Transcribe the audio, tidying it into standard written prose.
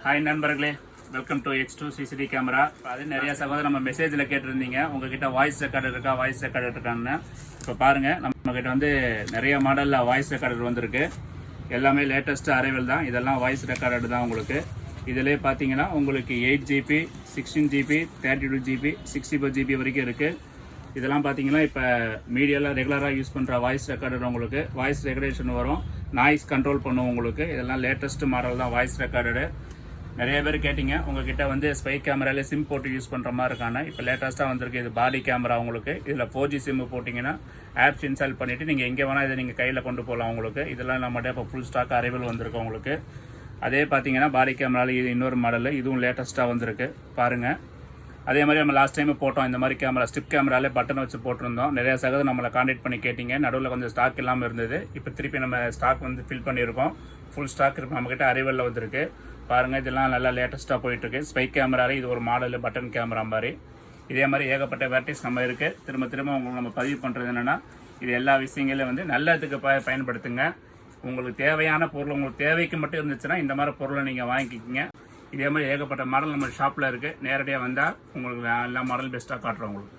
Hi நண்பர்களே, welcome to X2 CCD camera. அது நிறைய சகோதரர் நம்ம மெசேஜில் கேட்டிருந்தீங்க, உங்ககிட்ட வாய்ஸ் ரெக்கார்டர் இருக்கா, வாய்ஸ் ரெக்கார்டர் இருக்கான்னு. இப்போ பாருங்கள், நம்மக்கிட்ட வந்து நிறைய மாடலில் வாய்ஸ் ரெக்கார்டர் வந்திருக்கு. எல்லாமே லேட்டஸ்ட்டு அரைவல் தான். இதெல்லாம் வாய்ஸ் ரெக்கார்டர் தான் உங்களுக்கு. இதிலே பார்த்தீங்கன்னா உங்களுக்கு 8GB, 16GB, 32GB, 64GB வரைக்கும் இருக்குது. இதெல்லாம் பார்த்தீங்கன்னா இப்போ மீடியாவில் ரெகுலராக யூஸ் பண்ணுற வாய்ஸ் ரெக்கார்டர். உங்களுக்கு வாய்ஸ் ரெகுலேஷன் வரும், நாய்ஸ் கண்ட்ரோல் பண்ணுவோம் உங்களுக்கு. இதெல்லாம் லேட்டஸ்ட் மாடல் தான் வாய்ஸ் ரெக்கார்டரு. நிறைய பேர் கேட்டிங்க, உங்ககிட்ட வந்து ஸ்பை கேமராலே சிம் போட்டு யூஸ் பண்ணுற மாதிரி இருக்காங்க. இப்போ லேட்டஸ்ட்டாக வந்திருக்கு இது பாடி கேமரா உங்களுக்கு. இதில் 4G சிம்மு போட்டிங்கன்னா ஆப்ஸ் இன்ஸ்டால் பண்ணிவிட்டு நீங்கள் எங்கே வேணால் இதை நீங்கள் கையில் கொண்டு போகலாம் உங்களுக்கு. இதெல்லாம் நம்மகிட்ட இப்போ ஃபுல் ஸ்டாக் அரைவல் வந்திருக்கு உங்களுக்கு. அதே பார்த்தீங்கன்னா பாடி கேமராவில் இது இன்னொரு மாடல், இதுவும் லேட்டஸ்ட்டாக வந்திருக்கு பாருங்கள். அதே மாதிரி நம்ம லாஸ்ட் டைம் போட்டோம் இந்த மாதிரி கேமரா, ஸ்டிப் கேமராலே பட்டன் வச்சு போட்டிருந்தோம். நிறைய சகோதரர் நம்மளை கான்டாக்ட் பண்ணி கேட்டிங்க. நடுவில் கொஞ்சம் ஸ்டாக் இல்லாமல் இருந்தது. இப்போ திருப்பி நம்ம ஸ்டாக் வந்து ஃபில் பண்ணியிருக்கோம். ஃபுல் ஸ்டாக் இருக்கு நம்மக்கிட்ட, அரைவலில் வந்திருக்கு பாருங்கள். இதெல்லாம் நல்லா லேட்டஸ்ட்டாக போயிட்டுருக்கு. ஸ்பை கேமராலே இது ஒரு மாடல், பட்டன் கேமரா மாதிரி. இதே மாதிரி ஏகப்பட்ட வெரைட்டிஸ் நம்ம இருக்குது. திரும்ப உங்களுக்கு நம்ம பதிவு பண்ணுறது என்னென்னா, இது எல்லா விஷயங்களையும் வந்து நல்லதுக்கு பயன்படுத்துங்க. உங்களுக்கு தேவையான பொருள், உங்களுக்கு தேவைக்கு மட்டும் இருந்துச்சுன்னா இந்த மாதிரி பொருளை நீங்கள் வாங்கிக்கிங்க. இதே மாதிரி ஏகப்பட்ட மாடல் நம்ம ஷாப்பில் இருக்குது. நேரடியாக வந்தால் உங்களுக்கு எல்லா மாடலும் பெஸ்ட்டாக காட்டுறோம் உங்களுக்கு.